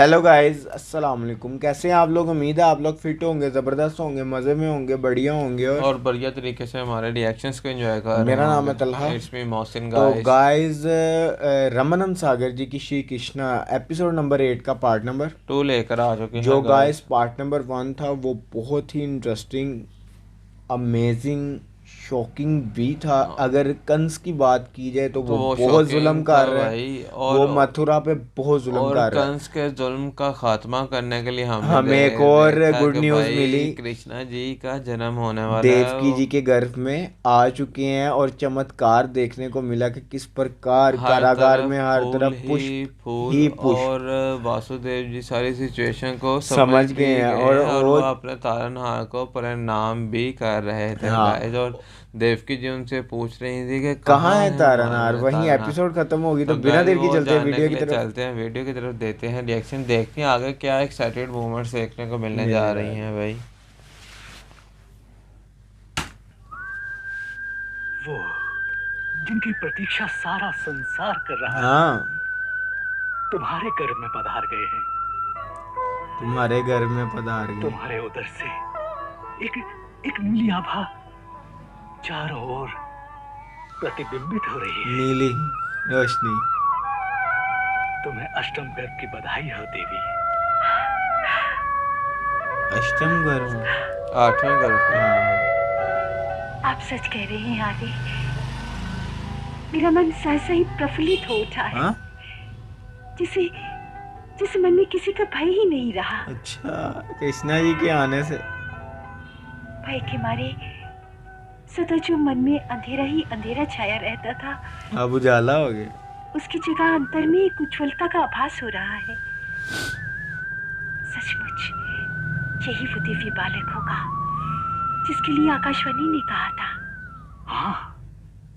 Hello guys, अस्सलाम वालेकुम। कैसे हैं आप लोग? उम्मीद है आप लोग फिट होंगे, ज़बरदस्त होंगे, मज़े में होंगे, बढ़िया होंगे। और और बढ़िया तरीके से हमारे रिएक्शंस को एंजॉय कर रहे मेरा नाम है होंगे। तलहा। इट्स मी मोहसिन तो गाइस। गाइस, रमनम सागर जी की श्री कृष्णा एपिसोड नंबर 8 का पार्ट नंबर 2 लेकर आ चुके जो हैं गाइस गाइस। पार्ट नंबर 1 था वो बहुत ही इंटरेस्टिंग, अमेजिंग, शॉकिंग भी था। अगर कंस की बात की जाए तो तो वो वो बहुत जुल्म शॉकिंग था कर रहे हैं। भाई। वो मथुरा पे बहुत जुल्म और कर रहा कंस है। के जुल्म का खात्मा करने के लिए हमने हमें एक और देखा गुड कि न्यूज़ मिली। भाई कृष्णा जी का जन्म होने वाला है। देवकी वो जी के गर्भ में आ चुके हैं और चमत्कार देखने को मिला कि किस प्रकार हर कारागार तरफ में हर फूल तरफ ही पुष्प फूल ही पुष्प और वासुदेव जी सारी सिचुएशन को समझ समझ गए भी हैं। गए और हैं और वो वो अपने तारनहार को प्रणाम भी कर रहे थे गाइस। हाँ, और देवकी जी उनसे पूछ रही थी कि कहाँ कहाँ है है तारनार? हमारा वहीं तारनहार। एपिसोड खत्म होगी तो तो बिना गाइस देर की वो चलते हैं जानने वीडियो के की लिए तरफ। चलते हैं, वीडियो की तरफ देते हैं रिएक्शन, देखते हैं आगे क्या एक्साइटेड मोमेंट्स देखने को मिलने जा मिलेगा। रही हैं भाई। वो जिनकी प्रतीक्षा सारा संसार कर रहा है हाँ, तुम्हारे घर में पधार गए हैं। तुम्हारे घर में पधार गए। तुम्हारे उधर से एक एक नीली आभा चारों ओर प्रतिबिंबित हो रही है। नीली रोशनी। तुम्हें अष्टम गर्भ की बधाई हो देवी। अष्टम गर्भ। 8वें गर्भ में। हाँ। आप सच कह रहे हैं आदि। मेरा मन सहसा ही प्रफुल्लित हो उठा है। हाँ? जिसे जिस मन में किसी का भय ही नहीं रहा। अच्छा, कृष्णा जी के आने से भय के मारे सदा जो मन में अंधेरा ही अंधेरा छाया रहता था, अब उजाला हो गया। उसकी जगह अंतर में एक उज्ज्वलता का आभास हो रहा है। सचमुच यही वो दिव्य बालक होगा जिसके लिए आकाशवाणी ने कहा था। हाँ,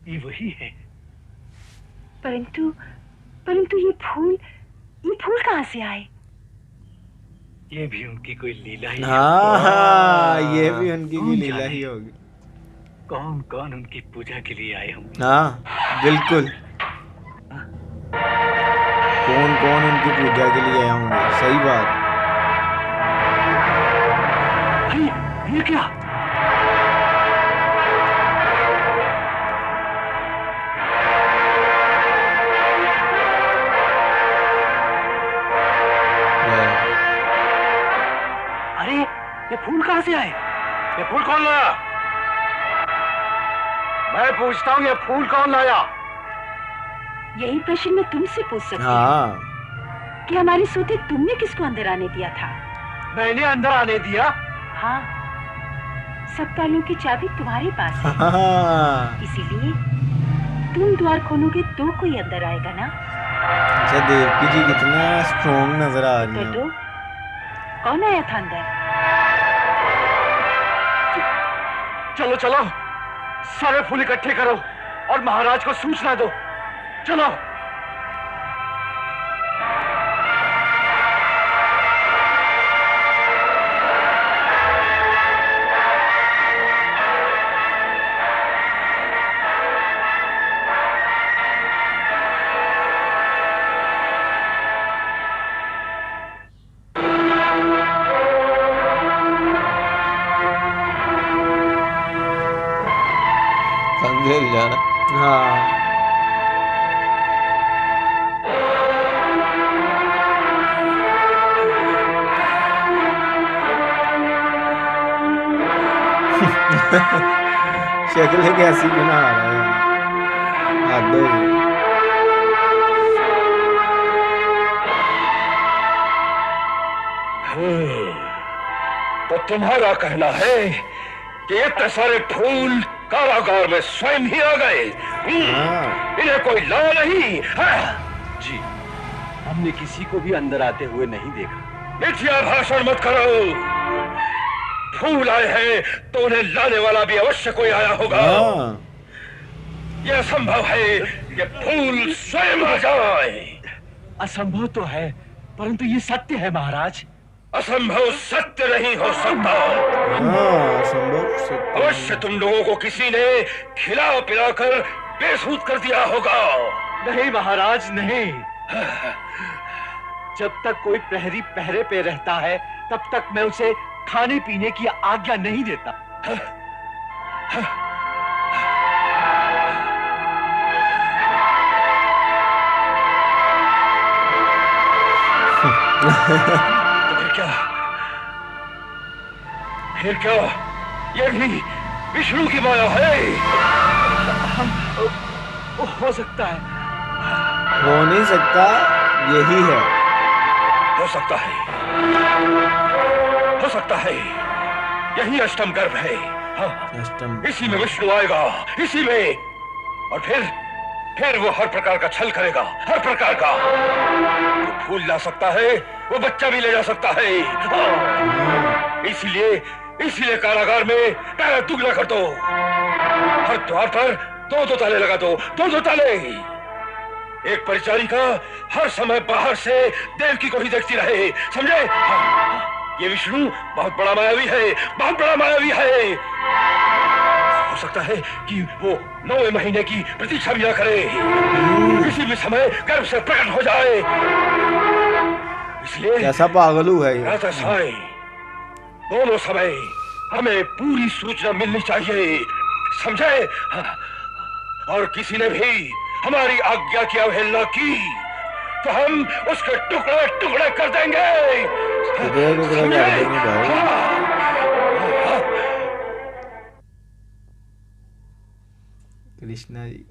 ये वही है। परंतु परंतु ये फूल कहाँ से आए? ये भी उनकी कोई लीला ही है। हाँ, ये भी उनकी कौन कोई लीला जाने? ही होगी। कौन कौन उनकी पूजा के लिए आए होंगे। हाँ, बिल्कुल। कौन कौन उनकी पूजा के लिए आए होंगे, सही बात। अरे ये क्या? अरे ये फूल कहाँ से आए? ये फूल कौन लाया? मैं पूछता हूँ, ये फूल कौन लाया? यही प्रश्न मैं तुमसे पूछ सकती हूँ हाँ। कि हमारे सोते तुमने किसको अंदर आने दिया था? मैंने अंदर आने दिया? हाँ, सब तालों की चाबी तुम्हारे पास है। हाँ। इसीलिए तुम द्वार खोलोगे तो कोई अंदर आएगा ना। अच्छा, देवकी जी कितना स्ट्रॉन्ग नजर आ रही तो हैं। कौन आया था अंदर? चलो चलो, सारे फूल इकट्ठे करो और महाराज को सूचना दो। चलो। कंजेल जाना। हाँ। शक्ल कैसी बना रहा है, हद हो गई। तो तुम्हारा कहना है कि इतने सारे फूल कारागार में स्वयं ही आ गए। हाँ। इन्हें कोई लॉ नहीं है? जी, हमने किसी को भी अंदर आते हुए नहीं देखा। मिथ्या भाषण मत करो। फूल आए हैं तो उन्हें लाने वाला भी अवश्य कोई आया होगा। हाँ। यह संभव है कि फूल स्वयं आ जाए। असंभव तो है, परंतु ये सत्य है महाराज। असंभव सत्य नहीं हो सकता। हाँ, संभव सत्य। अवश्य तुम लोगों को किसी ने खिला पिलाकर बेसुध कर दिया होगा। नहीं महाराज, नहीं। जब तक कोई प्रहरी पहरे पे रहता है तब तक मैं उसे खाने पीने की आज्ञा नहीं देता। तो फिर क्या ये भी विष्णु की माया है? हो सकता है, हो नहीं सकता, यही है। हो सकता है, हो सकता है यही अष्टम गर्भ है। हाँ, अष्टम, इसी में विष्णु आएगा, इसी में। और फिर वो हर प्रकार का छल करेगा, हर प्रकार का। वो फूल ला सकता है, वो बच्चा भी ले जा सकता है। हाँ, इसीलिए कारागार में पहरा दुगना कर दो। हर द्वार पर दो ताले लगा दो, दो ताले। एक परिचारिका हर समय बाहर से देवकी को ही देखती रहे, समझे? हाँ, ये विष्णु बहुत बड़ा मायावी है, बहुत बड़ा मायावी है। हो सकता है कि वो 9वें महीने की प्रतीक्षा भी न करे, किसी भी समय गर्भ से प्रकट हो जाए। इसलिए कैसा पागलू है ये। रात साय दोनों समय हमें पूरी सूचना मिलनी चाहिए, समझे? और किसी ने भी हमारी आज्ञा की अवहेलना की तो हम उसके टुकड़े टुकड़े कर देंगे। टुकड़े टुकड़े कर देंगे भाई। कृष्णा जी,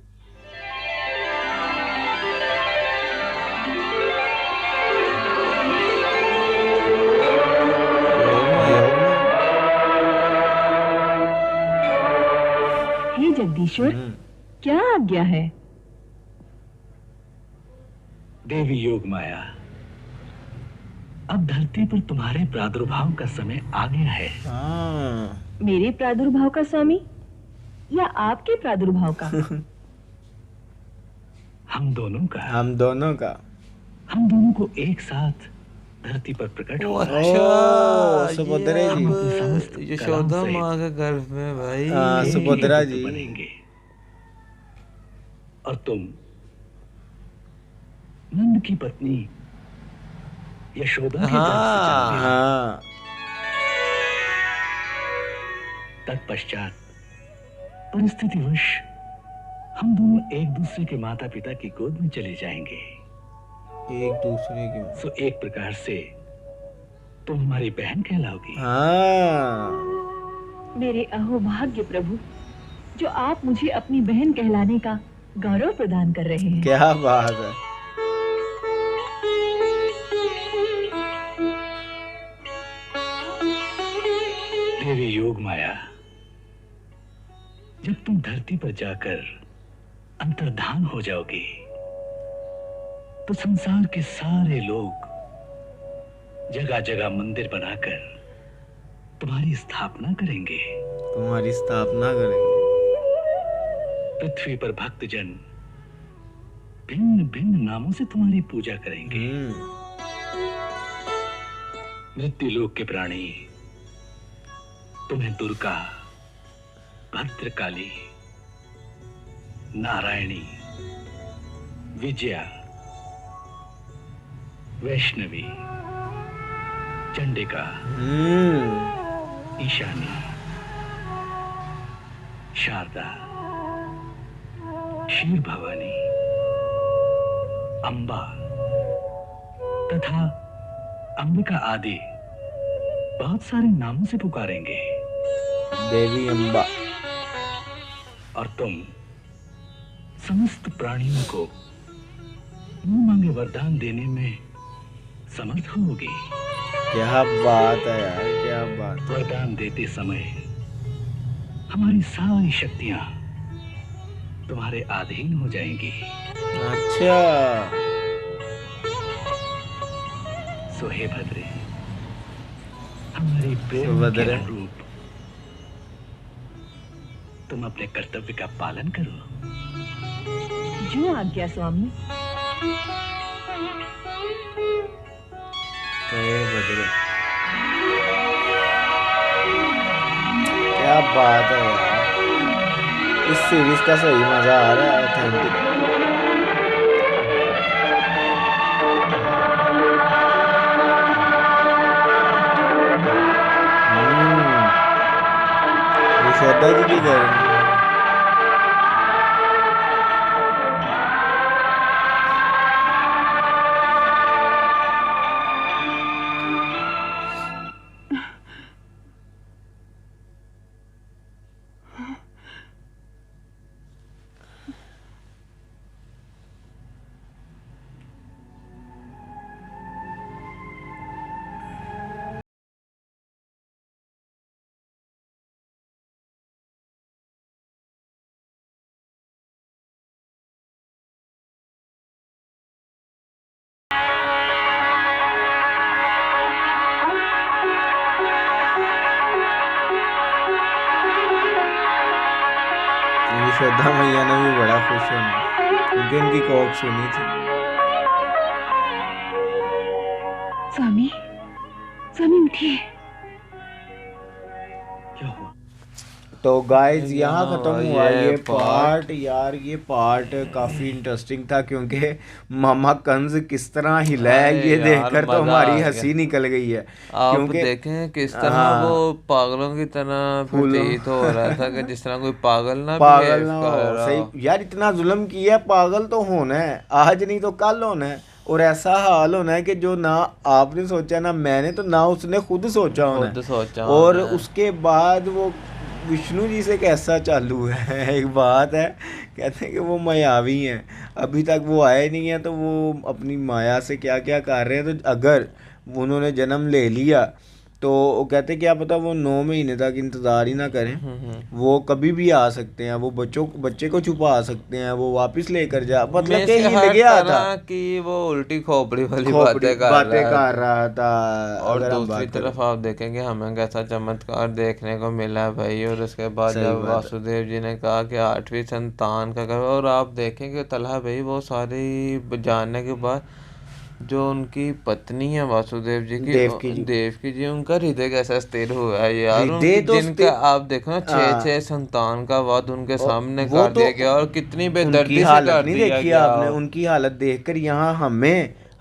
हे जगदीश्वर, क्या आज्ञा है? देवी योग माया, अब धरती पर तुम्हारे प्रादुर्भाव का समय आ गया है। हाँ, मेरे प्रादुर्भाव का स्वामी या आपके प्रादुर्भाव का? हम दोनों का। हम दोनों का। हम दोनों को एक साथ धरती पर प्रकट हो। अच्छा, सुभद्रा जी, यशोदा माँ के गर्भ में भाई। हाँ, सुभद्रा जी बनेंगे और तुम नंद की पत्नी यशोदा के गर्भ से जन्मे। हाँ, तत्पश्चात परिस्थितिवश हम दोनों एक दूसरे के माता पिता की गोद में चले जाएंगे। एक दूसरे की। सो एक प्रकार से तुम हमारी बहन कहलाओगी। हाँ, मेरे अहोभाग्य प्रभु, जो आप मुझे अपनी बहन कहलाने का गौरव प्रदान कर रहे हैं। क्या बात है। देवी योग माया, जब तुम धरती पर जाकर अंतर्धान हो जाओगे तो संसार के सारे लोग जगह जगह मंदिर बनाकर तुम्हारी स्थापना करेंगे। तुम्हारी स्थापना करेंगे। पृथ्वी पर भक्तजन भिन्न भिन्न नामों से तुम्हारी पूजा करेंगे। मृत्यु लोक के प्राणी तुम्हें दुर्गा, भद्रकाली, नारायणी, विजया, वैष्णवी, चंडिका, ईशानी, शारदा, क्षीर भवानी, अंबा तथा अंबिका आदि बहुत सारे नामों से पुकारेंगे। देवी अम्बा। और तुम समस्त प्राणियों को मुंह मांगे वरदान देने में समर्थ होगी। क्या बात है यार, क्या बात है। वरदान देते समय हमारी सारी शक्तियां तुम्हारे अधीन हो जाएंगी। अच्छा, सो हे भद्रे, हमारी प्रेम के अनुरूप तुम अपने कर्तव्य का पालन करो। जो आज्ञा स्वामी। बदले। क्या बात है यार, इस सीरीज का सही मजा आ रहा है। ऑथेंटिक। यशोदा जी के घर में। यशोदा मैया ने भी बड़ा खुश होना क्योंकि इनकी कोक सुनी थी। स्वामी, स्वामी उठिए। क्या हुआ? तो गाइस यहाँ यहाँ खत्म हुआ ये ये part। पार्ट। यार ये पार्ट काफी इंटरेस्टिंग था क्योंकि मामा कंस किस तरह हिला है अरे ये यार, देखकर तो मजा हमारी आ गया। हंसी निकल गई है आप क्योंकि देखें किस तरह हाँ। वो पागलों की तरह फूलों- प्रतीत हो रहा था कि जिस तरह कोई पागल ना पागल behave ना कर हो। रहा हो। सही यार, इतना जुल्म किया, पागल तो होना है, आज नहीं तो कल होना है। और ऐसा हाल होना है कि जो ना आपने सोचा ना मैंने, तो ना उसने खुद सोचा होना खुद है। सोचा और होना है। उसके बाद वो विष्णु जी से कैसा चालू है एक बात है, कहते हैं कि वो मायावी हैं, अभी तक वो आए नहीं है, तो वो अपनी माया से क्या क्या कर रहे हैं। तो अगर उन्होंने जन्म ले लिया तो वो कहते हैं क्या पता वो 9 महीने तक इंतज़ार ही ना करें, वो कभी भी आ सकते हैं, वो बच्चे को छुपा सकते हैं, वो वापस लेकर जा, मतलब में कि से हिल हर गया था, तरह की वो उल्टी खोपड़ी वाली खोपड़ी बातें बातें कर कर रहा था। और अगर हम दूसरी बात तरफ करें आप देखेंगे हमें कैसा चमत्कार देखने को मिला है भाई। और उसके बाद सही जब बात है। वासुदेव जी ने कहा कि 8वीं संतान का करो, और आप देखेंगे तलहा भाई वो सारी जानने के बाद जो उनकी पत्नी है वासुदेव जी की, देवकी जी, उनका हृदय कैसा स्थिर हुआ है यार। हृदय उनकी तो जिनका आप देखो ना 6 संतान का वध उनके सामने कर दिया गया, और कितनी उनकी बेदर्दी से हालत कर नहीं दिया देखी गया आपने, हो। उनकी हालत देखकर यहाँ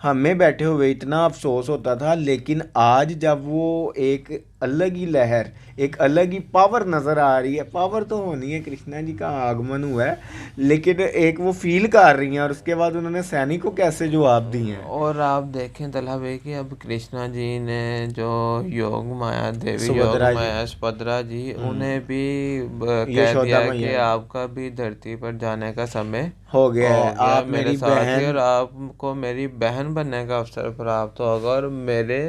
हमें बैठे हुए इतना अफसोस होता था, लेकिन आज जब वो एक अलग ही लहर, एक अलग ही पावर नज़र आ रही है, पावर तो होनी है, कृष्णा जी का आगमन हुआ है, लेकिन एक वो फील कर रही हैं, और उसके बाद उन्होंने सैनिक को कैसे जवाब दिए हैं। और आप देखें तलहा भाई कि अब कृष्णा जी ने जो योग माया देवी योग सुभद्रा जी। माया सुभद्रा जी, उन्हें भी कह यशोदा दिया कि मैया। आपका भी धरती पर जाने का समय हो गया है, आप मेरे मेरी साथ ही, बहन। और आपको मेरी बहन बनने का अवसर प्राप्त होगा, और मेरे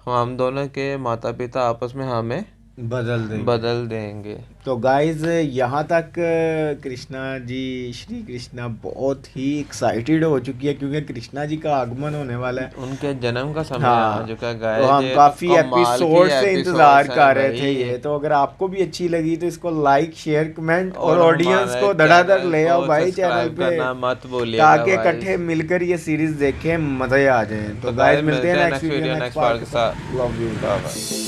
हम दोनों के माता पिता आपस में हमें बदल देंगे। तो गाइज यहाँ तक कृष्णा जी, श्री कृष्णा बहुत ही एक्साइटेड हो चुकी है क्योंकि कृष्णा जी का आगमन होने वाला है, उनके जन्म का समय हाँ। आ चुका है तो गाइस। हम ये काफी कमाल की एपिसोड से episodes इंतजार हैं कर रहे भाई। थे ये। तो अगर आपको भी अच्छी लगी तो इसको लाइक, शेयर, कमेंट और और ऑडियंस हमारे को धड़ाधड़ चैनल ले आओ को भाई चैनल सब्सक्राइब पे, करना मत भूलिएगा ताकि भाई। इकट्ठे मिलकर ये सीरीज देखें, मजे आ जाए। तो तो गाइज guys, मिलते हैं मिलते हैं next next video video, next next part part के के साथ। साथ। Love you. Bye bye।